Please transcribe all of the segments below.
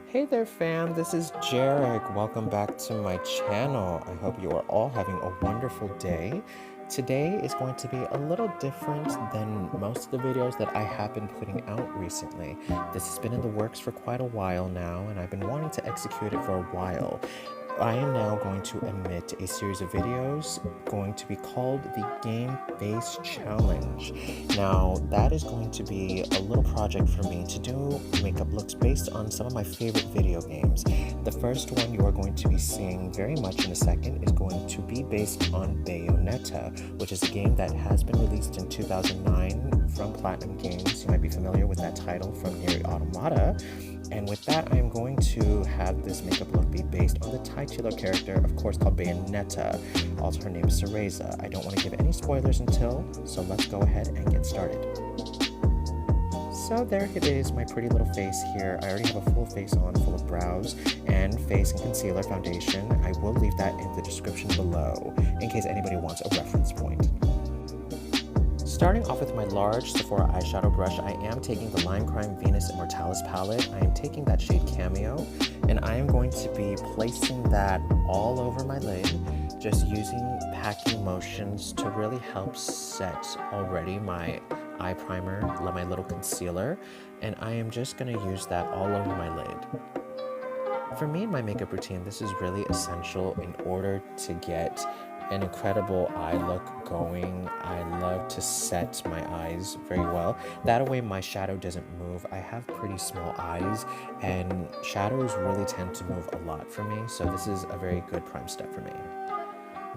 Hey there fam, this is Jarek. Welcome back to my channel. I hope you are all having a wonderful day. Today is going to be a little different than most of the videos that I have been putting out recently. This has been in the works for quite a while now, and I've been wanting to execute it for a while. I am now going to emit a series of videos going to be called the Game Face Challenge. Now, that is going to be a little project for me to do makeup looks based on some of my favorite video games. The first one you are going to be seeing very much in a second is going to be based on Bayonetta, which is a game that has been released in 2009 from Platinum Games. You might be familiar with that title from Nier Automata. And with that, I am going to have this makeup look be based on the titular character, of course, called Bayonetta. Also, her name is Cereza. I don't want to give any spoilers until, so let's go ahead and get started. So there it is, my pretty little face here. I already have a full face on, full of brows and face and concealer foundation. I will leave that in the description below, in case anybody wants a reference point. Starting off with my large Sephora eyeshadow brush, I am taking the Lime Crime Venus Immortalis palette. I am taking that shade Cameo, and I am going to be placing that all over my lid, just using packing motions to really help set already my eye primer, my little concealer, and I am just going to use that all over my lid. For me in my makeup routine, this is really essential in order to get an incredible eye look going. I love to set my eyes very well. That way my shadow doesn't move. I have pretty small eyes and shadows really tend to move a lot for me, so this is a very good prime step for me.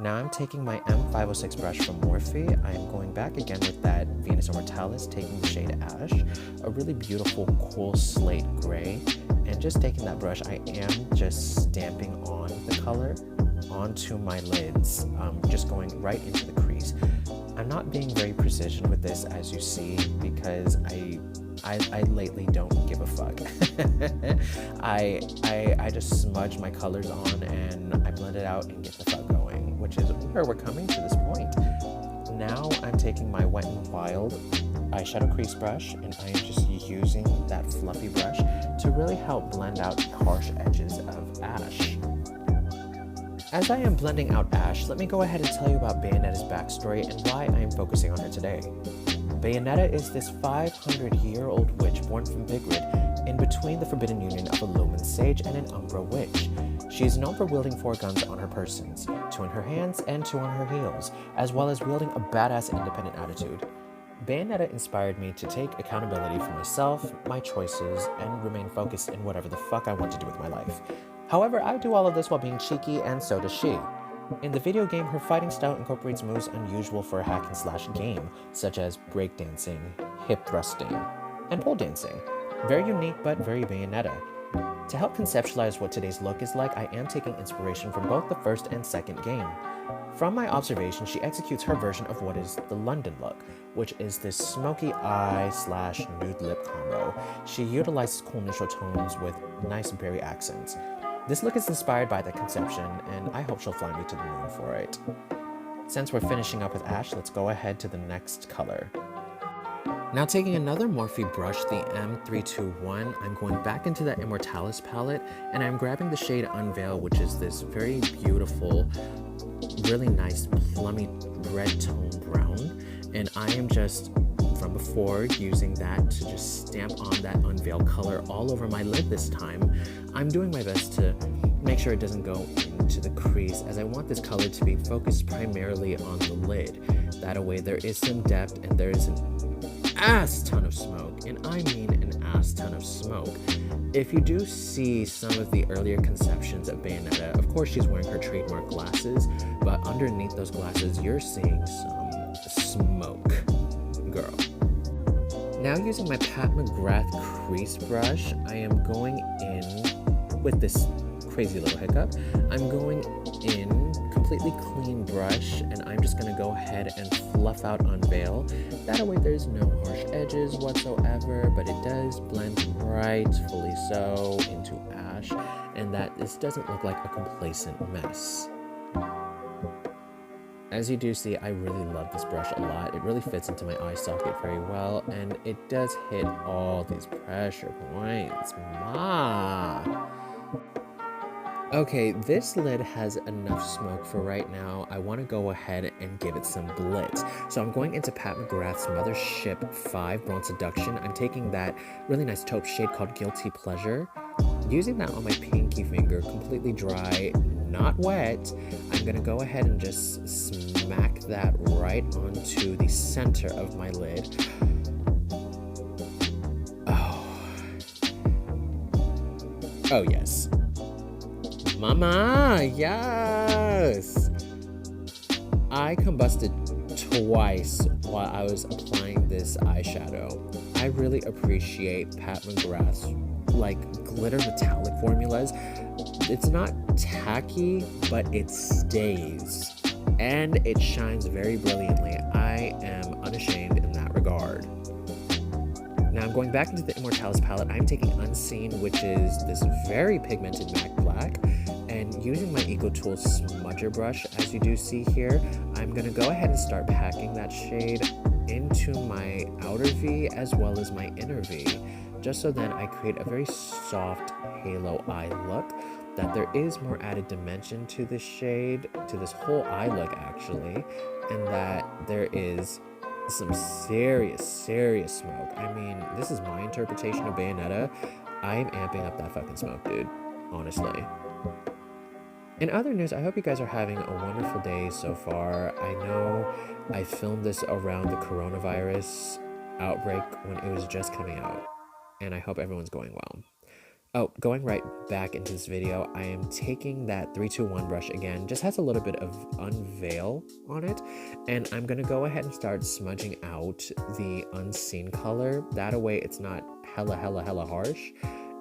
Now I'm taking my M506 brush from Morphe. I am going back again with that Venus Immortalis, taking the shade Ash, a really beautiful cool slate gray, and just taking that brush, I am just stamping on the color onto my lids, just going right into the crease. I'm not being very precision with this, as you see, because I lately don't give a fuck. I just smudge my colors on and I blend it out and get the fuck going, which is where we're coming to this point. Now I'm taking my Wet n Wild eyeshadow crease brush and I am just using that fluffy brush to really help blend out the harsh edges of Ash. As I am blending out Ash, let me go ahead and tell you about Bayonetta's backstory and why I am focusing on her today. Bayonetta is this 500-year-old witch born from Vigrid, in between the forbidden union of a Lumen sage and an Umbra witch. She is known for wielding 4 guns on her persons, 2 in her hands and 2 on her heels, as well as wielding a badass independent attitude. Bayonetta inspired me to take accountability for myself, my choices, and remain focused in whatever the fuck I want to do with my life. However, I do all of this while being cheeky, and so does she. In the video game, her fighting style incorporates moves unusual for a hack-and-slash game, such as breakdancing, hip thrusting, and pole dancing. Very unique, but very Bayonetta. To help conceptualize what today's look is like, I am taking inspiration from both the first and second game. From my observation, she executes her version of what is the London look, which is this smoky eye slash nude lip combo. She utilizes cool neutral tones with nice berry accents. This look is inspired by the conception, and I hope she'll fly me to the moon for it. Since we're finishing up with Ash, let's go ahead to the next color. Now taking another Morphe brush, the M321, I'm going back into that Immortalis palette, and I'm grabbing the shade Unveil, which is this very beautiful, really nice plummy red tone brown, and I am just, from before, using that to just stamp on that Unveil color all over my lid this time. I'm doing my best to make sure it doesn't go into the crease, as I want this color to be focused primarily on the lid. That way there is some depth and there is an ass ton of smoke, and I mean an ass ton of smoke. If you do see some of the earlier conceptions of Bayonetta, of course she's wearing her trademark glasses, but underneath those glasses you're seeing some smoke, girl. Now using my Pat McGrath crease brush, I am going in with this crazy little hiccup. I'm going in completely clean brush, and I'm just gonna go ahead and fluff out Unveil. That way there's no harsh edges whatsoever, but it does blend rightfully so into Ash, and that this doesn't look like a complacent mess. As you do see, I really love this brush a lot. It really fits into my eye socket very well, and it does hit all these pressure points. Okay, this lid has enough smoke for right now. I want to go ahead and give it some blitz. So I'm going into Pat McGrath's Mothership 5 Bronze Seduction. I'm taking that really nice taupe shade called Guilty Pleasure. Using that on my pinky finger, completely dry, not wet, I'm gonna go ahead and just smack that right onto the center of my lid. Oh yes. Mama, yes! I combusted twice while I was applying this eyeshadow. I really appreciate Pat McGrath's like glitter metallic formulas. It's not tacky, but it stays and it shines very brilliantly. I am unashamed in that regard. Now I'm going back into the Immortalis palette. I'm taking Unseen, which is this very pigmented matte black, and using my Eco Tools smudger brush, as you do see here, I'm gonna go ahead and start packing that shade into my outer V as well as my inner V, just so then I create a very soft halo eye look, that there is more added dimension to this shade, to this whole eye look actually, and that there is some serious smoke. I mean, this is my interpretation of Bayonetta. I am amping up that fucking smoke, dude, honestly. In other news, I hope you guys are having a wonderful day so far. I know I filmed this around the coronavirus outbreak when it was just coming out, and I hope everyone's going well. Oh, going right back into this video, I am taking that 321 brush again, just has a little bit of unveil on it, and I'm gonna go ahead and start smudging out the Unseen color. That way it's not hella harsh,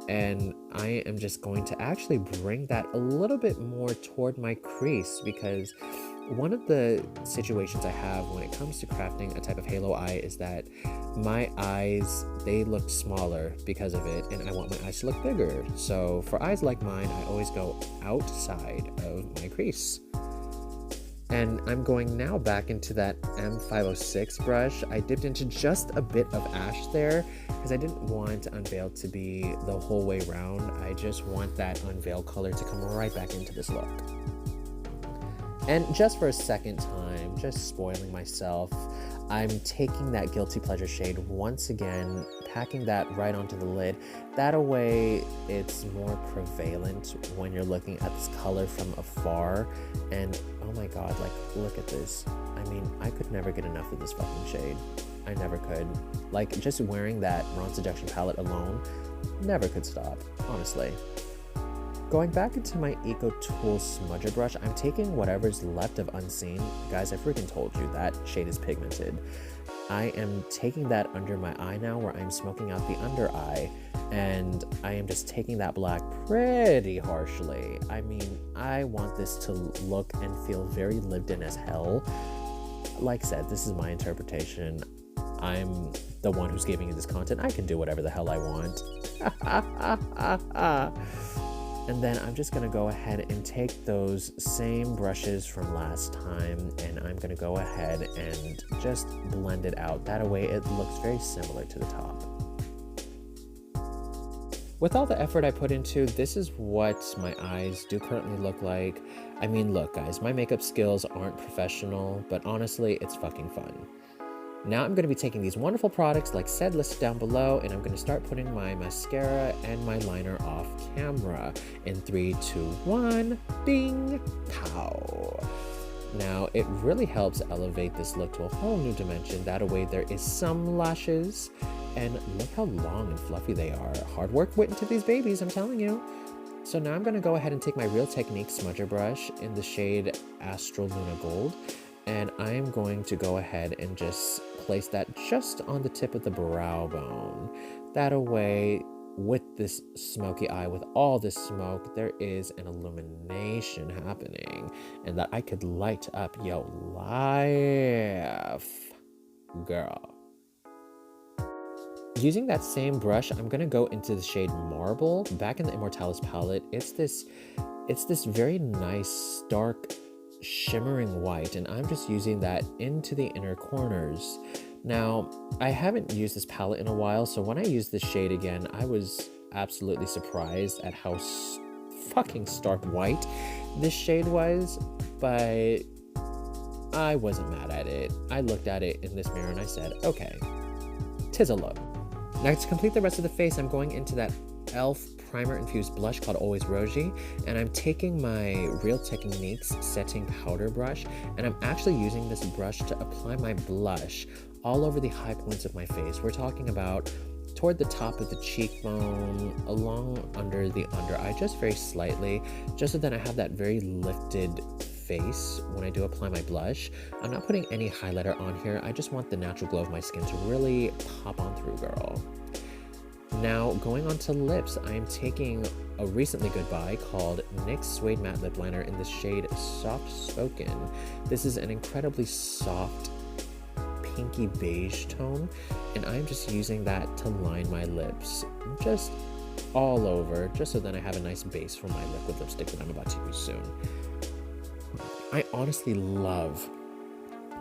and I am just going to actually bring that a little bit more toward my crease, because one of the situations I have when it comes to crafting a type of halo eye is that my eyes, they look smaller because of it, and I want my eyes to look bigger. So for eyes like mine, I always go outside of my crease. And I'm going now back into that M506 brush. I dipped into just a bit of ash there because I didn't want Unveil to be the whole way round. I just want that Unveil color to come right back into this look. And just for a second time, just spoiling myself, I'm taking that Guilty Pleasure shade once again, packing that right onto the lid. That way it's more prevalent when you're looking at this color from afar. And oh my god, like, look at this. I mean, I could never get enough of this fucking shade. I never could. Like, just wearing that Bronze Seduction palette alone, never could stop, honestly. Going back into my Eco Tools smudger brush, I'm taking whatever's left of Unseen. Guys, I freaking told you that shade is pigmented. I am taking that under my eye now, where I'm smoking out the under eye, and I am just taking that black pretty harshly. I mean, I want this to look and feel very lived in as hell. Like I said, this is my interpretation. I'm the one who's giving you this content. I can do whatever the hell I want. And then I'm just gonna go ahead and take those same brushes from last time, and I'm gonna go ahead and just blend it out. That way it looks very similar to the top. With all the effort I put into, this is what my eyes do currently look like. I mean, look guys, my makeup skills aren't professional, but honestly, it's fucking fun. Now I'm going to be taking these wonderful products like said listed down below, and I'm going to start putting my mascara and my liner off camera in 3, 2, 1, bing, pow. Now it really helps elevate this look to a whole new dimension. That way there is some lashes, and look how long and fluffy they are. Hard work went into these babies, I'm telling you. So now I'm going to go ahead and take my Real Technique smudger brush in the shade Astral Luna Gold, and I'm going to go ahead and just place that just on the tip of the brow bone. That way, with this smoky eye, with all this smoke, there is an illumination happening, and that I could light up your life, girl. Using that same brush, I'm gonna go into the shade Marble, back in the Immortalis palette. It's this very nice, dark shimmering white, and I'm just using that into the inner corners. Now, I haven't used this palette in a while, so when I used this shade again, I was absolutely surprised at how fucking stark white this shade was, but I wasn't mad at it. I looked at it in this mirror and I said, okay, 'tis a look. Now to complete the rest of the face, I'm going into that e.l.f. primer infused blush called Always Rosy, and I'm taking my Real Techniques setting powder brush, and I'm actually using this brush to apply my blush all over the high points of my face. We're talking about toward the top of the cheekbone, along under the under eye, just very slightly, just so that I have that very lifted face when I do apply my blush. I'm not putting any highlighter on here. I just want the natural glow of my skin to really pop on through, girl. Now, going on to lips, I am taking a recently good buy called NYX Suede Matte Lip Liner in the shade Soft Spoken. This is an incredibly soft, pinky beige tone, and I'm just using that to line my lips just all over, just so then I have a nice base for my liquid lipstick that I'm about to use soon. I honestly love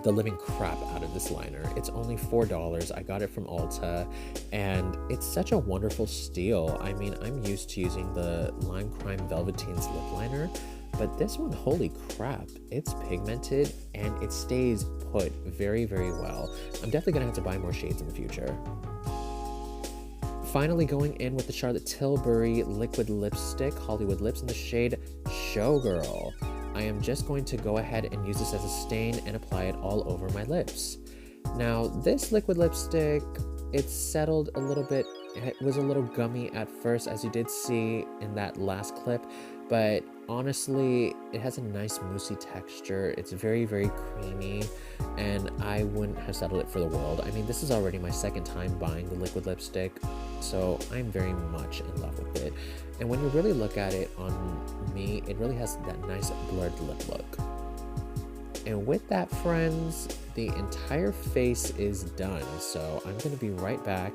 the living crap out of this liner. It's only $4. I got it from Ulta, and it's such a wonderful steal. I mean, I'm used to using the Lime Crime Velveteen's lip liner, but this one, holy crap, it's pigmented and it stays put very, very well. I'm definitely gonna have to buy more shades in the future. Finally, going in with the Charlotte Tilbury liquid lipstick, Hollywood Lips, in the shade Showgirl. I am just going to go ahead and use this as a stain and apply it all over my lips. Now, this liquid lipstick, it's settled a little bit. It was a little gummy at first, as you did see in that last clip, but honestly, it has a nice moussey texture. It's very, very creamy, and I wouldn't have settled it for the world. I mean, this is already my second time buying the liquid lipstick, so I'm very much in love with it. And when you really look at it on me, it really has that nice blurred lip look. And with that, friends, the entire face is done. So I'm going to be right back.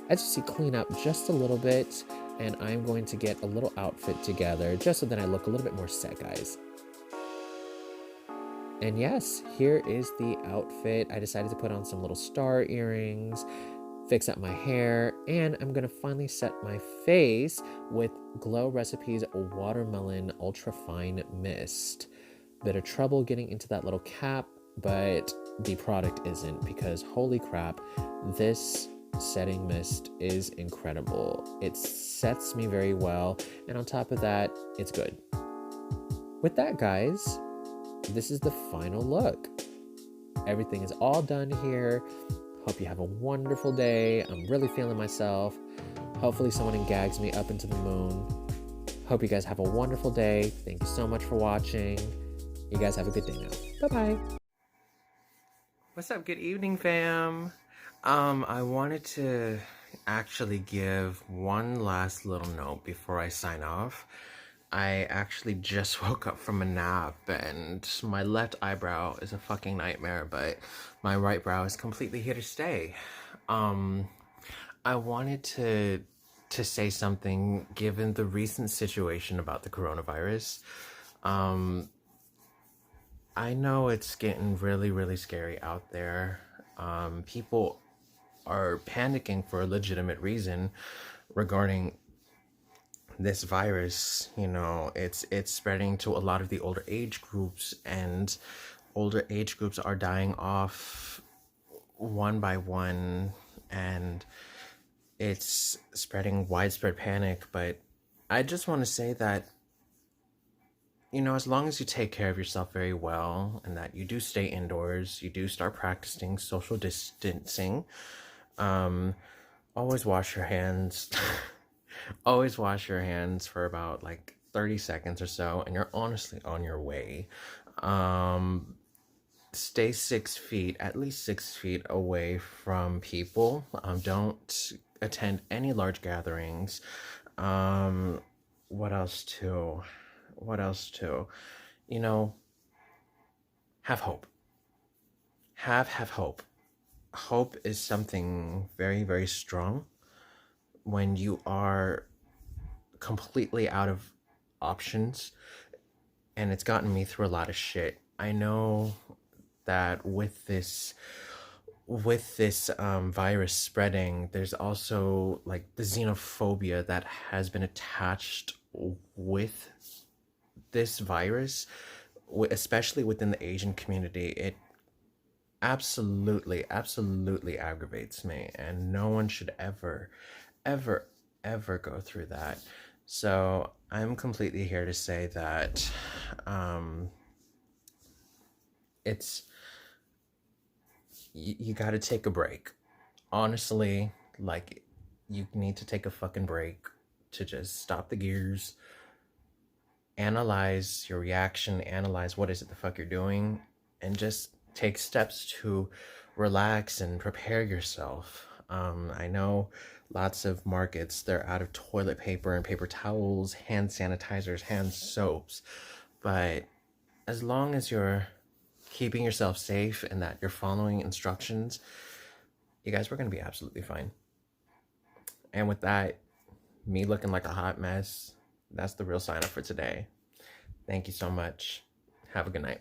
As you see, clean up just a little bit, and I'm going to get a little outfit together just so that I look a little bit more set, guys. And yes, here is the outfit. I decided to put on some little star earrings, fix up my hair, and I'm gonna finally set my face with Glow Recipes Watermelon Ultra Fine Mist. Bit of trouble getting into that little cap, but the product isn't, because holy crap, this setting mist is incredible. It sets me very well, and on top of that, it's good. With that, guys, this is the final look. Everything is all done here. Hope you have a wonderful day. I'm really feeling myself. Hopefully someone gags me up into the moon. Hope you guys have a wonderful day. Thank you so much for watching. You guys have a good day now. Bye-bye. What's up? Good evening, fam. I wanted to actually give one last little note before I sign off. I actually just woke up from a nap, and my left eyebrow is a fucking nightmare, but my right brow is completely here to stay. I wanted to say something given the recent situation about the coronavirus. I know it's getting really, really scary out there. People are panicking for a legitimate reason regarding this virus. You know, it's spreading to a lot of the older age groups, and older age groups are dying off one by one, and it's spreading widespread panic. But I just want to say that, you know, as long as you take care of yourself very well, and that you do stay indoors, you do start practicing social distancing, always wash your hands. Always wash your hands for about like 30 seconds or so, and you're honestly on your way. Stay 6 feet, at least 6 feet away from people. Don't attend any large gatherings. What else too? You know, have hope. Have hope. Hope is something very, very strong when you are completely out of options, and it's gotten me through a lot of shit. I know that with this virus spreading, there's also like the xenophobia that has been attached with this virus, especially within the Asian community. It absolutely aggravates me, and no one should ever ever go through that. So I'm completely here to say that it's you got to take a break. Honestly, like, you need to take a fucking break to just stop the gears, analyze your reaction, analyze what is it the fuck you're doing, and just take steps to relax and prepare yourself. I know lots of markets, they're out of toilet paper and paper towels, hand sanitizers, hand soaps, but as long as you're keeping yourself safe and that you're following instructions, you guys, we're going to be absolutely fine. And with that, me looking like a hot mess, that's the real sign up for today. Thank you so much. Have a good night.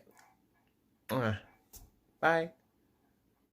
Bye.